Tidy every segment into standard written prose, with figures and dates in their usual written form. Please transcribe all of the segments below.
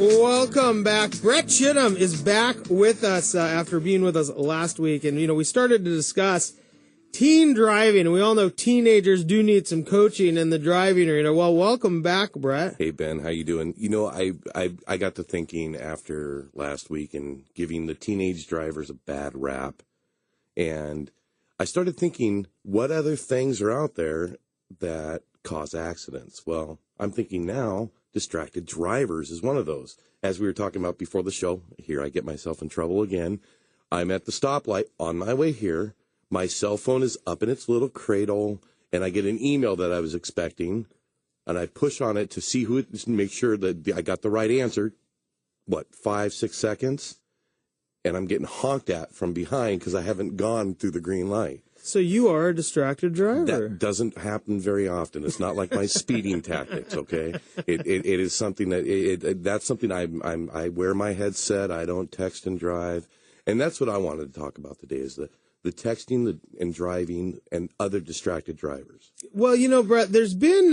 Welcome back. Brett Chittum is back with us after being with us last week. And, we started to discuss teen driving. And we all know teenagers do need some coaching in the driving arena. Well, welcome back, Brett. Hey, Ben. How you doing? I got to thinking after last week and giving the teenage drivers a bad rap. And I started thinking, what other things are out there that cause accidents? Well, I'm thinking now, distracted drivers is one of those. As we were talking about before the show, here I get myself in trouble again. I'm at the stoplight on my way here. My cell phone is up in its little cradle, and I get an email that I was expecting, and I push on it to see who it is, make sure that I got the right answer. 5, 6 seconds? And I'm getting honked at from behind because I haven't gone through the green light. So you are a distracted driver. That doesn't happen very often. It's not like my speeding tactics, okay? It is something that's something I wear my headset. I don't text and drive. And that's what I wanted to talk about today is the texting and driving and other distracted drivers. Well, Brett, there's been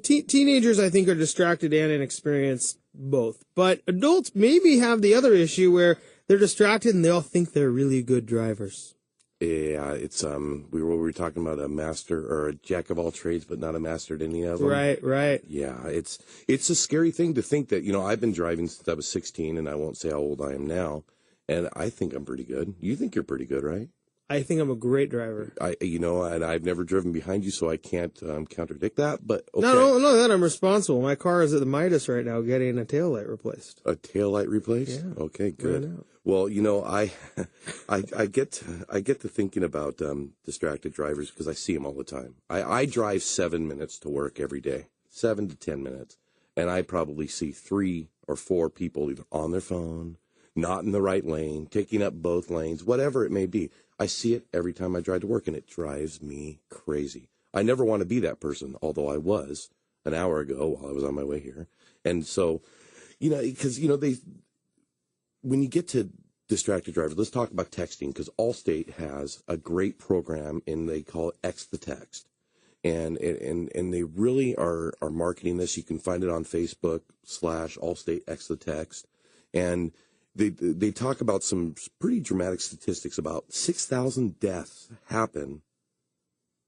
teenagers, I think, are distracted and inexperienced both. But adults maybe have the other issue where they're distracted and they all think they're really good drivers. Yeah, it's we were talking about a master or a jack of all trades, but not a master at any of them. Right. Yeah, it's a scary thing to think that, I've been driving since I was 16, and I won't say how old I am now, and I think I'm pretty good. You think you're pretty good, right? I think I'm a great driver. And I've never driven behind you, so I can't contradict that. But okay. No, that I'm responsible. My car is at the Midas right now, getting a taillight replaced. A taillight replaced? Yeah. Okay, good. Well, I get to thinking about distracted drivers because I see them all the time. I drive 7 minutes to work every day, 7 to 10 minutes, and I probably see 3 or 4 people either on their phone, not in the right lane, taking up both lanes, whatever it may be. I see it every time I drive to work, and it drives me crazy. I never want to be that person, although I was an hour ago while I was on my way here. And so, because, when you get to distracted drivers, let's talk about texting, because Allstate has a great program, and they call it X the Text. And they really are marketing this. You can find it on Facebook /Allstate X the Text. And they talk about some pretty dramatic statistics. About 6,000 deaths happen.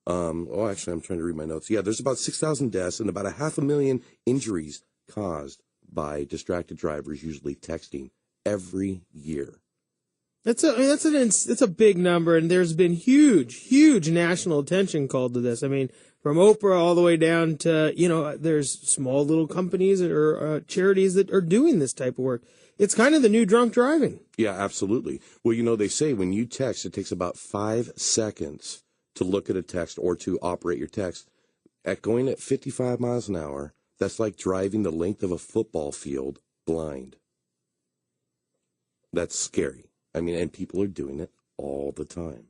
Actually, I'm trying to read my notes. Yeah, there's about 6,000 deaths and about 500,000 injuries caused by distracted drivers, usually texting, every year. That's a big number, and there's been huge national attention called to this. I mean, from Oprah all the way down to, there's small little companies or charities that are doing this type of work. It's kind of the new drunk driving. Yeah, absolutely. Well, they say when you text, it takes about 5 seconds to look at a text or to operate your text. Going at 55 miles an hour, that's like driving the length of a football field blind. That's scary. I mean, and people are doing it all the time.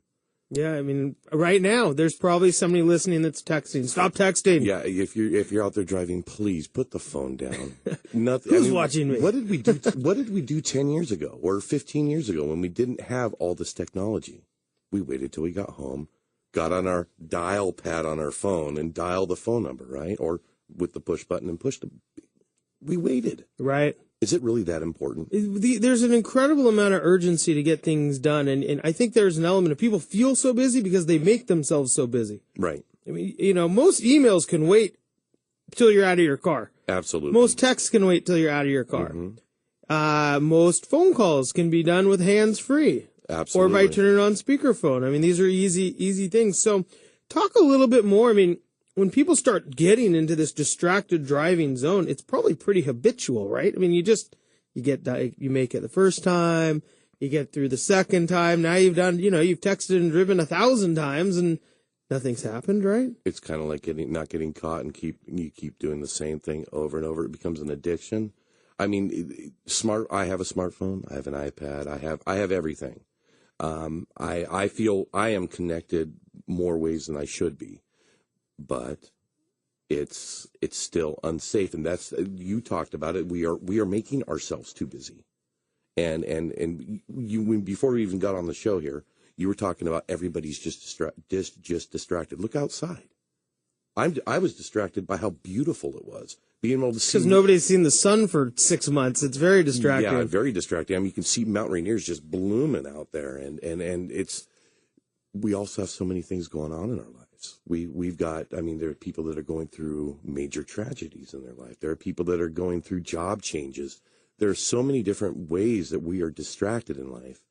Yeah, I mean, right now, there's probably somebody listening that's texting. Stop texting. Yeah, if you're out there driving, please put the phone down. Nothing. Who's watching me? What did we do? What did we do 10 years ago or 15 years ago when we didn't have all this technology? We waited till we got home, got on our dial pad on our phone, and dialed the phone number, right? Or with the push button and pushed. We waited. Right. Is it really that important? There's an incredible amount of urgency to get things done, and I think there's an element of people feel so busy because they make themselves so busy. Right. I mean, most emails can wait till you're out of your car. Absolutely. Most texts can wait till you're out of your car. Mm-hmm. Most phone calls can be done with hands-free. Absolutely. Or by turning on speakerphone. I mean, these are easy things. So talk a little bit more. I mean, when people start getting into this distracted driving zone, it's probably pretty habitual, right? I mean, you make it the first time, you get through the second time. Now you've texted and driven 1,000 times and nothing's happened, right? It's kind of like not getting caught and you keep doing the same thing over and over. It becomes an addiction. I mean, I have a smartphone, I have an iPad, I have everything. I feel I am connected more ways than I should be. But it's still unsafe, and that's, you talked about it. We are making ourselves too busy, and before we even got on the show here, you were talking about everybody's just distracted. Look outside. I was distracted by how beautiful it was. Being able to see. Because nobody's seen the sun for 6 months. It's very distracting. Yeah, very distracting. I mean, you can see Mount Rainier's just blooming out there. And it's, we also have so many things going on in our lives. We've got, I mean, there are people that are going through major tragedies in their life. There are people that are going through job changes. There are so many different ways that we are distracted in life.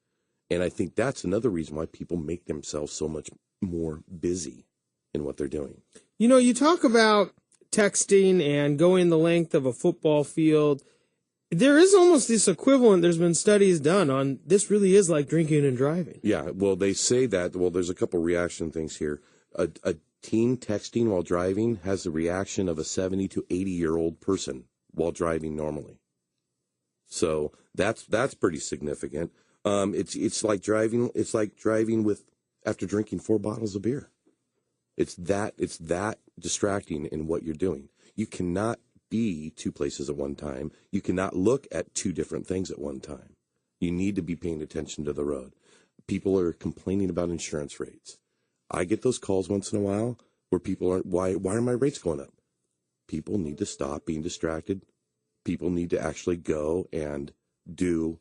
And I think that's another reason why people make themselves so much more busy in what they're doing. You know, you talk about texting and going the length of a football field. There is almost this equivalent. There's been studies done on this really is like drinking and driving. Yeah, well, they say that. Well, there's a couple reaction things here. A teen texting while driving has the reaction of a 70 to 80-year-old person while driving normally. So that's pretty significant. It's like driving. It's like driving with after drinking 4 bottles of beer. It's that distracting in what you're doing. You cannot be 2 places at one time. You cannot look at 2 different things at one time. You need to be paying attention to the road. People are complaining about insurance rates. I get those calls once in a while where people are, why are my rates going up? People need to stop being distracted. People need to actually go and do,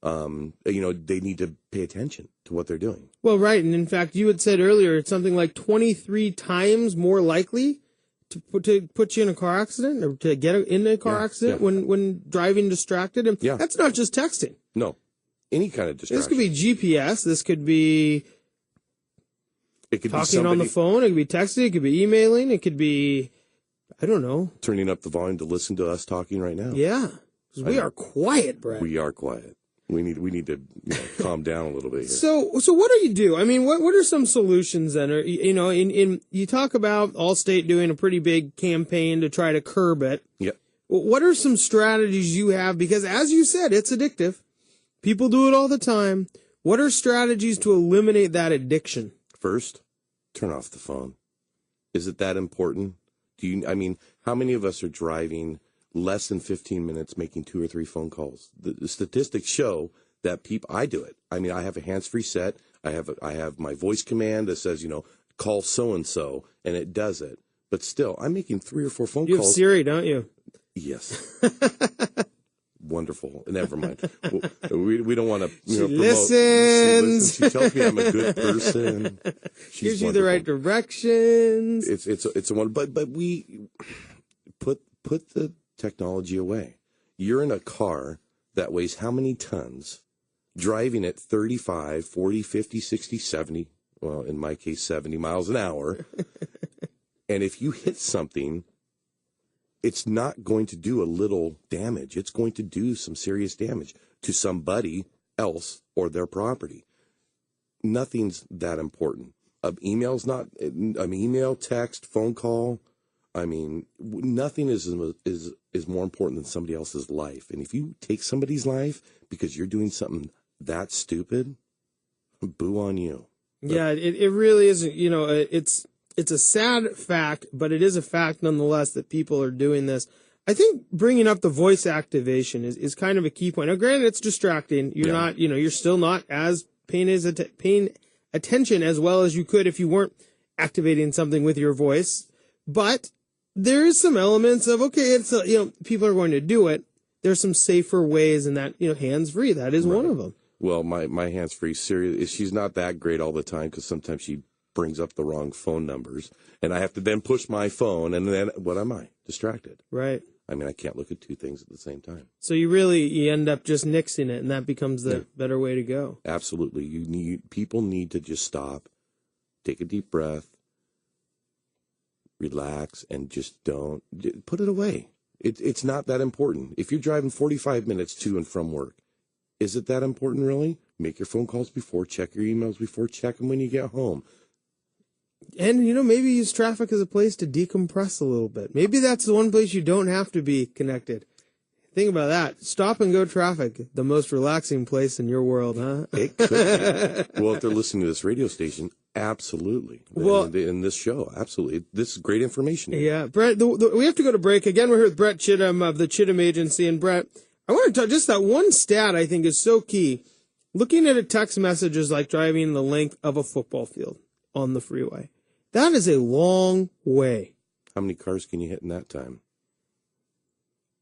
they need to pay attention to what they're doing. Well, right. And in fact, you had said earlier, it's something like 23 times more likely to put you in a car accident or to get in a car accident when driving distracted. And that's not just texting. No, any kind of distraction. This could be GPS. This could be talking on the phone. It could be texting. It could be emailing. It could be, I don't know. Turning up the volume to listen to us talking right now. Yeah. Because we are quiet, Brett. We are quiet. We need to calm down a little bit here. So what do you do? I mean, what are some solutions then? Or, you talk about Allstate doing a pretty big campaign to try to curb it. Yep. What are some strategies you have? Because as you said, it's addictive. People do it all the time. What are strategies to eliminate that addiction? First, turn off the phone. Is it that important? How many of us are driving less than 15 minutes making 2 or 3 phone calls? The statistics show that I do it. I mean, I have a hands-free set. I have my voice command that says, call so-and-so, and it does it. But still, I'm making 3 or 4 phone calls. You have Siri, don't you? Yes. Wonderful. Never mind. We don't want to promote. Listens. She tells me I'm a good person. Gives you the right directions. It's a one. But we put the technology away. You're in a car that weighs how many tons, driving at 35, 40, 50, 60, 70, well, in my case, 70 miles an hour. And if you hit something, it's not going to do a little damage. It's going to do some serious damage to somebody else or their property. Nothing's that important. Email's not, email, text, phone call. I mean, nothing is more important than somebody else's life. And if you take somebody's life because you're doing something that stupid, boo on you. Yeah, it really isn't. It's a sad fact, but it is a fact nonetheless that people are doing this. I think bringing up the voice activation is kind of a key point. Now, granted, it's distracting. You're not, you're still not as paying attention as well as you could if you weren't activating something with your voice. But there is some elements of, okay, it's, people are going to do it. There's some safer ways in that, hands-free. That is one of them. Well, my hands-free Siri, she's not that great all the time because sometimes she brings up the wrong phone numbers, and I have to then push my phone, and then what am I? Distracted. Right. I mean, I can't look at 2 things at the same time. So you end up just nixing it, and that becomes the better way to go. Absolutely. People need to just stop, take a deep breath, relax, and just put it away. It's not that important. If you're driving 45 minutes to and from work, is it that important really? Make your phone calls before, check your emails before, check them when you get home. And, maybe use traffic as a place to decompress a little bit. Maybe that's the one place you don't have to be connected. Think about that. Stop and go traffic, the most relaxing place in your world, huh? It could be. Well, if they're listening to this radio station, absolutely. Well, in this show, absolutely. This is great information here. Yeah. Brett, we have to go to break. Again, we're here with Brett Chittum of the Chittum Agency. And Brett, I want to talk, just that one stat I think is so key. Looking at a text message is like driving the length of a football field on the freeway. That is a long way. How many cars can you hit in that time?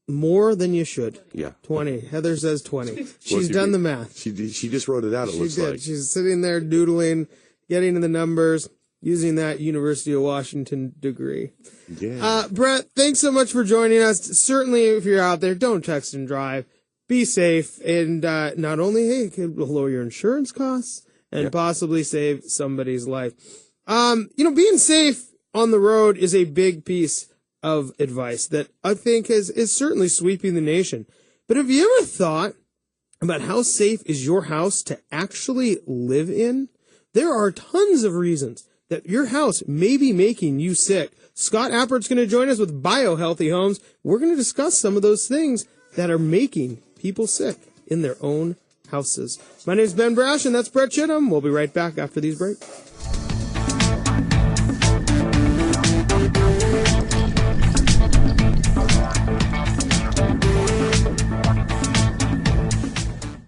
More than you should. Yeah. 20. Heather says 20. She's done the math. She just wrote it out, it looks like. She's sitting there doodling, getting to the numbers, using that University of Washington degree. Yeah. Brett, thanks so much for joining us. Certainly, if you're out there, don't text and drive. Be safe. And not only, hey, it could lower your insurance costs and possibly save somebody's life. Being safe on the road is a big piece of advice that I think is certainly sweeping the nation. But have you ever thought about how safe is your house to actually live in? There are tons of reasons that your house may be making you sick. Scott Appert's going to join us with BioHealthy Homes. We're going to discuss some of those things that are making people sick in their own houses. My name is Ben Brash, and that's Brett Chittum. We'll be right back after these breaks.